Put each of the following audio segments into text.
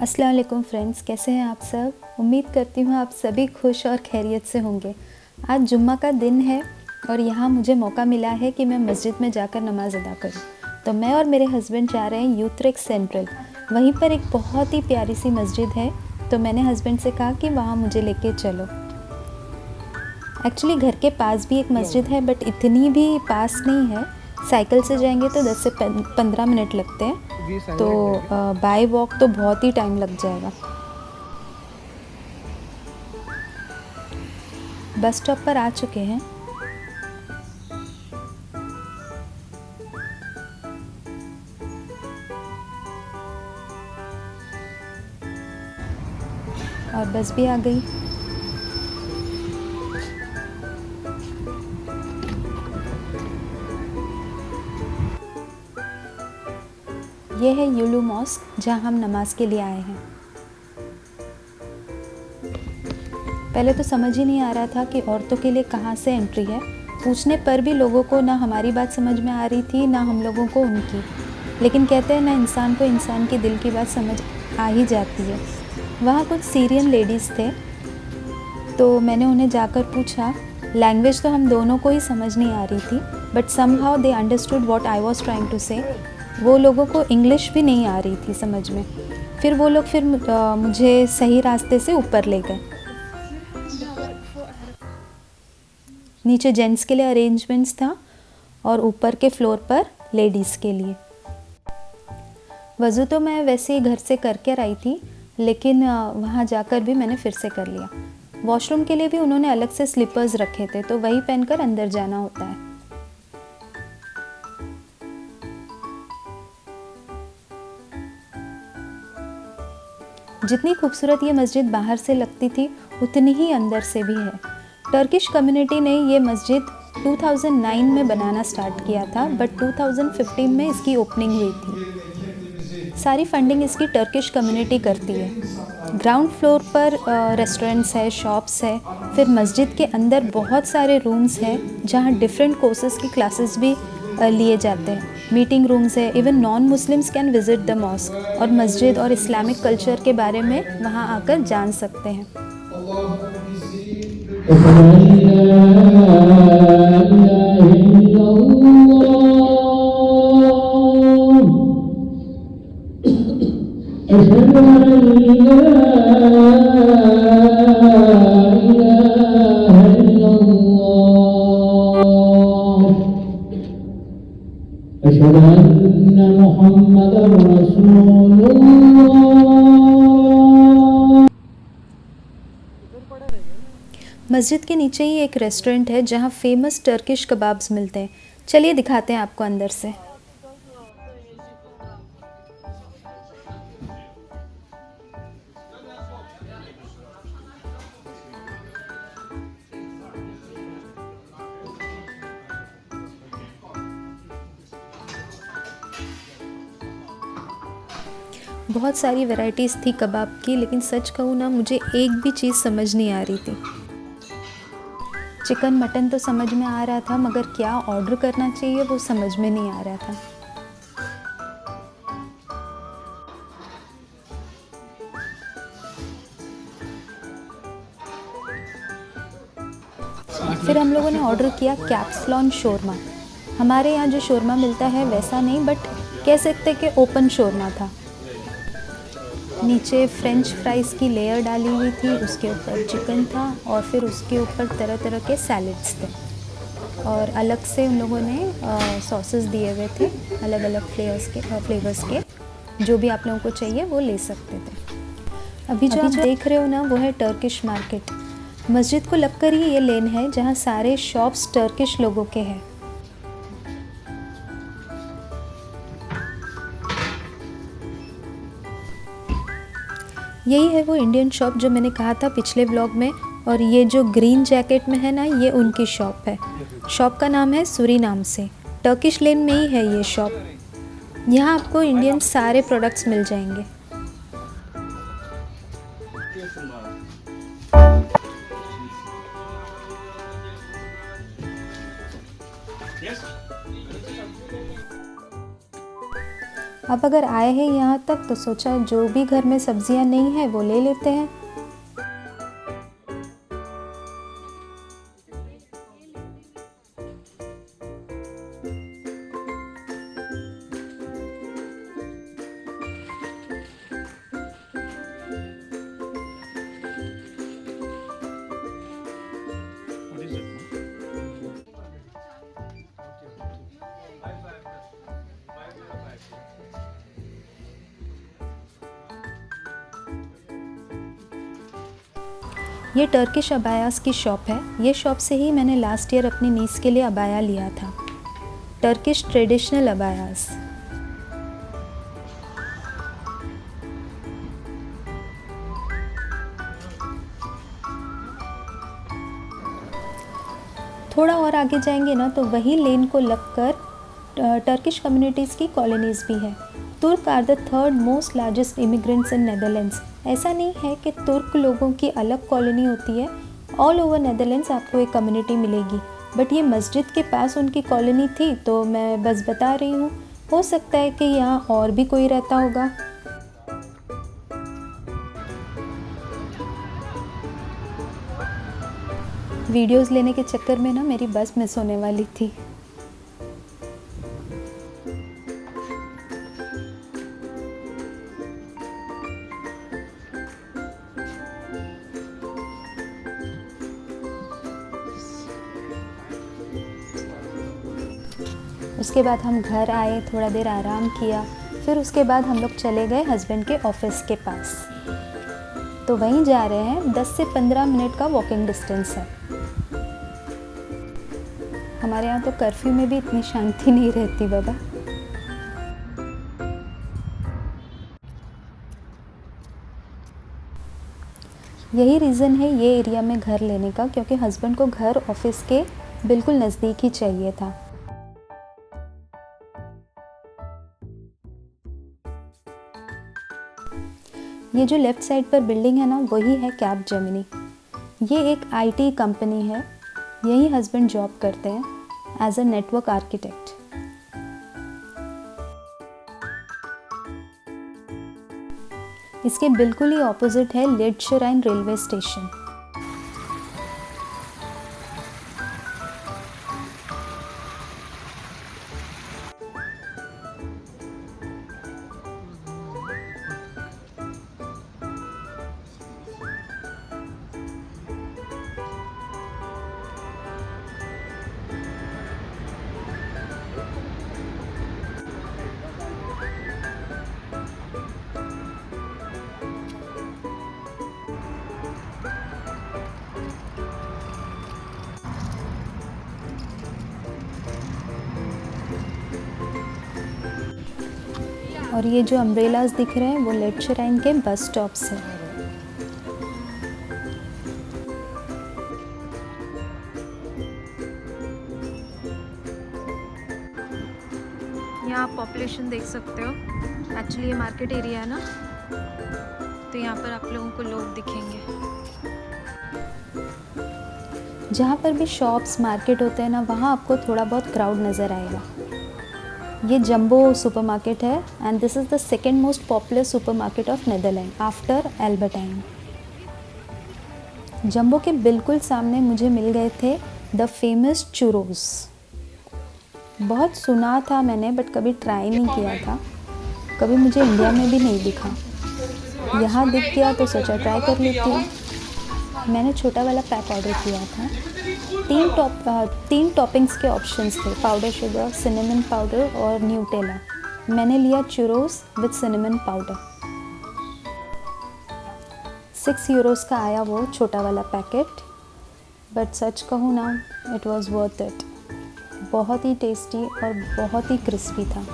अस्सलाम वालेकुम फ्रेंड्स, कैसे हैं आप सब। उम्मीद करती हूँ आप सभी खुश और खैरियत से होंगे। आज जुम्मा का दिन है और यहाँ मुझे मौका मिला है कि मैं मस्जिद में जाकर नमाज़ अदा करूँ। तो मैं और मेरे हस्बैंड जा रहे हैं यूथरेक सेंट्रल। वहीं पर एक बहुत ही प्यारी सी मस्जिद है, तो मैंने हस्बैंड से कहा कि वहाँ मुझे लेके चलो। एक्चुअली घर के पास भी एक मस्जिद है, बट इतनी भी पास नहीं है। साइकिल से जाएंगे तो 10 से 15 मिनट लगते हैं, तो बाय वॉक तो बहुत ही टाइम लग जाएगा। बस स्टॉप पर आ चुके हैं। और बस भी आ गई। ये है युलू मॉस्क, जहाँ हम नमाज के लिए आए हैं। पहले तो समझ ही नहीं आ रहा था कि औरतों के लिए कहाँ से एंट्री है। पूछने पर भी लोगों को ना हमारी बात समझ में आ रही थी, ना हम लोगों को उनकी। लेकिन कहते हैं ना, इंसान को इंसान के दिल की बात समझ आ ही जाती है। वहाँ कुछ सीरियन लेडीज़ थे, तो मैंने उन्हें जाकर पूछा। लैंग्वेज तो हम दोनों को ही समझ नहीं आ रही थी, but somehow they understood what I was trying to say. वो लोगों को इंग्लिश भी नहीं आ रही थी समझ में। फिर वो लोग मुझे सही रास्ते से ऊपर ले गए। नीचे जेंट्स के लिए अरेंजमेंट्स था और ऊपर के फ्लोर पर लेडीज़ के लिए। वज़ू तो मैं वैसे ही घर से करके आई थी, लेकिन वहाँ जाकर भी मैंने फिर से कर लिया। वॉशरूम के लिए भी उन्होंने अलग से स्लीपर्स रखे थे, तो वही पहनकर अंदर जाना होता है। जितनी खूबसूरत ये मस्जिद बाहर से लगती थी, उतनी ही अंदर से भी है। टर्किश कम्युनिटी ने ये मस्जिद 2009 में बनाना स्टार्ट किया था, बट 2015 में इसकी ओपनिंग हुई थी। सारी फंडिंग इसकी टर्किश कम्युनिटी करती है। ग्राउंड फ्लोर पर रेस्टोरेंट्स है, शॉप्स है। फिर मस्जिद के अंदर बहुत सारे रूम्स हैं, जहाँ डिफरेंट कोर्सेज़ की क्लासेस भी लिए जाते हैं। मीटिंग रूम्स है। Even non Muslims can visit the mosque और मस्जिद और इस्लामिक कल्चर के बारे में वहाँ आकर जान सकते हैं। मस्जिद के नीचे ही एक रेस्टोरेंट है, जहाँ फेमस टर्किश कबाब्स मिलते हैं। चलिए दिखाते हैं आपको अंदर से। बहुत सारी वैरायटीज़ थी कबाब की, लेकिन सच कहूँ ना, मुझे एक भी चीज़ समझ नहीं आ रही थी। चिकन मटन तो समझ में आ रहा था, मगर क्या ऑर्डर करना चाहिए वो समझ में नहीं आ रहा था। फिर हम लोगों ने ऑर्डर किया कैप्सलॉन शोरमा। हमारे यहाँ जो शोरमा मिलता है वैसा नहीं, बट कह सकते कि ओपन शोरमा था। नीचे फ्रेंच फ्राइज़ की लेयर डाली हुई थी, उसके ऊपर चिकन था और फिर उसके ऊपर तरह तरह के सैलड्स थे। और अलग से उन लोगों ने सॉसेस दिए हुए थे, अलग अलग फ्लेवर्स के। जो भी आप लोगों को चाहिए वो ले सकते थे। अभी जो आप देख रहे हो ना, वो है टर्किश मार्केट। मस्जिद को लगकर ही ये लेन है, जहाँ सारे शॉप्स टर्किश लोगों के हैं। यही है वो इंडियन शॉप जो मैंने कहा था पिछले व्लॉग में। और ये जो ग्रीन जैकेट में है ना, ये उनकी शॉप है। शॉप का नाम है सूरीनाम से। टर्किश लेन में ही है ये शॉप। यहाँ आपको इंडियन सारे प्रोडक्ट्स मिल जाएंगे। अब अगर आए हैं यहाँ तक तो सोचा जो भी घर में सब्जियाँ नहीं है वो ले लेते हैं। What is it? ये टर्किश अबायास की शॉप है। ये शॉप से ही मैंने लास्ट ईयर अपनी नीस के लिए अबाया लिया था, टर्किश ट्रेडिशनल अबायास। थोड़ा और आगे जाएंगे ना तो वही लेन को लगकर टर्किश कम्युनिटीज़ की कॉलोनीज़ भी है। Turk are the third most largest immigrants in Netherlands. ऐसा नहीं है कि तुर्क लोगों की अलग कॉलोनी होती है, ऑल ओवर नेदरलैंड्स आपको एक कम्युनिटी मिलेगी, बट ये मस्जिद के पास उनकी कॉलोनी थी तो मैं बस बता रही हूँ। हो सकता है कि यहाँ और भी कोई रहता होगा। वीडियोस लेने के चक्कर में ना मेरी बस मिस होने वाली थी। उसके बाद हम घर आए, थोड़ा देर आराम किया, फिर उसके बाद हम लोग चले गए हस्बैंड के ऑफिस के पास। तो वहीं जा रहे हैं, 10 से 15 मिनट का वॉकिंग डिस्टेंस है। हमारे यहाँ तो कर्फ्यू में भी इतनी शांति नहीं रहती बाबा। यही रीज़न है ये एरिया में घर लेने का, क्योंकि हस्बैंड को घर ऑफिस के बिल्कुल नज़दीक ही चाहिए था। ये जो लेफ़्ट साइड पर बिल्डिंग है ना वही है कैपजेमिनी। ये एक आईटी कंपनी है, यही हस्बैंड जॉब करते हैं एज अ नेटवर्क आर्किटेक्ट। इसके बिल्कुल ही ऑपोजिट है लेडशराइन रेलवे स्टेशन। और ये जो अम्ब्रेलाज दिख रहे हैं वो लेडशराइन के बस स्टॉप से। यहाँ आप पॉपुलेशन देख सकते हो। एक्चुअली ये मार्केट एरिया है ना, तो यहाँ पर आप लोगों को लोग दिखेंगे। जहाँ पर भी शॉप्स मार्केट होते हैं ना वहाँ आपको थोड़ा बहुत क्राउड नज़र आएगा। ये जंबो सुपरमार्केट है and this is the second most popular supermarket of Netherland after Albert Heijn. Jumbo के बिल्कुल सामने मुझे मिल गए थे द फेमस चुरोस। बहुत सुना था मैंने बट कभी ट्राई नहीं किया था, कभी मुझे इंडिया में भी नहीं दिखा। यहाँ दिख गया तो सोचा ट्राई कर लेती हूँ। मैंने छोटा वाला पैक ऑर्डर किया था। 3 टॉपिंग्स के ऑप्शंस थे, पाउडर शुगर, सिनेमन पाउडर और न्यूटेला। मैंने लिया churros with cinnamon powder. 6 Euros का आया वो छोटा वाला पैकेट, बट सच कहूँ ना इट वॉज़ वर्थ इट। बहुत ही टेस्टी और बहुत ही क्रिस्पी था।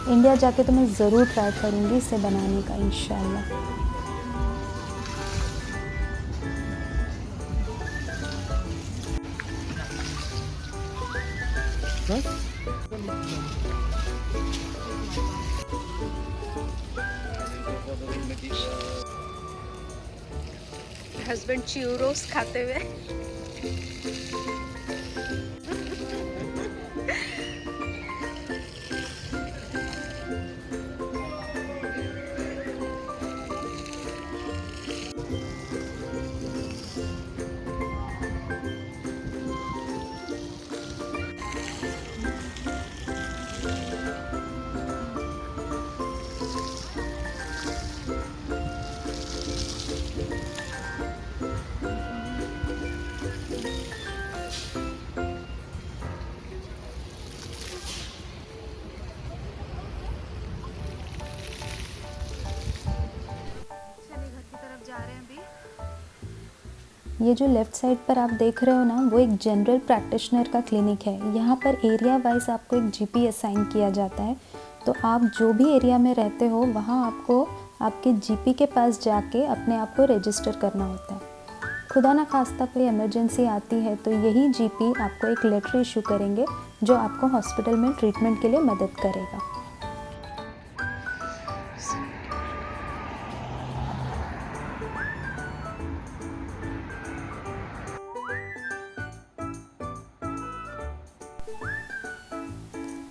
इंडिया जाके तो मैं ज़रूर ट्राई करूँगी इसे बनाने का इंशाल्लाह। हस्बैंड च्यूरोस खाते हुए ये जो लेफ़्ट साइड पर आप देख रहे हो ना, वो एक जनरल प्रैक्टिशनर का क्लिनिक है। यहाँ पर एरिया वाइज आपको एक जीपी असाइन किया जाता है। तो आप जो भी एरिया में रहते हो वहाँ आपको आपके जीपी के पास जाके अपने आप को रजिस्टर करना होता है। खुदा ना खास्ता कोई इमरजेंसी आती है तो यही जीपी आपको एक लेटर इशू करेंगे जो आपको हॉस्पिटल में ट्रीटमेंट के लिए मदद करेगा।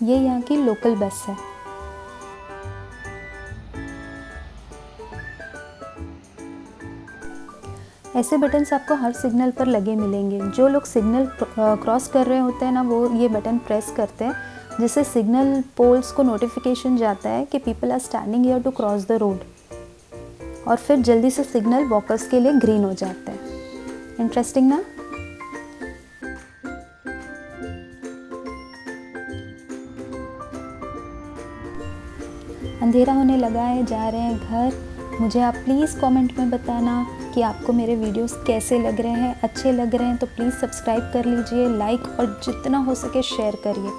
ये यहाँ की लोकल बस है। ऐसे बटन्स आपको हर सिग्नल पर लगे मिलेंगे। जो लोग सिग्नल क्रॉस कर रहे होते हैं ना, वो ये बटन प्रेस करते हैं, जिससे सिग्नल पोल्स को नोटिफिकेशन जाता है कि people are standing here to cross the road, और फिर जल्दी से सिग्नल वॉकर्स के लिए ग्रीन हो जाता है। इंटरेस्टिंग ना? अंधेरा होने लगा है, जा रहे हैं घर। मुझे आप प्लीज़ कमेंट में बताना कि आपको मेरे वीडियोस कैसे लग रहे हैं। अच्छे लग रहे हैं तो प्लीज़ सब्सक्राइब कर लीजिए, लाइक और जितना हो सके शेयर करिए।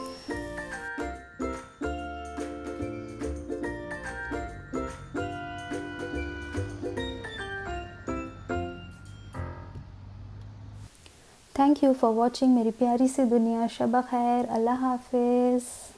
थैंक यू फॉर वॉचिंग मेरी प्यारी सी दुनिया। शब खैर, अल्लाह हाफिज़।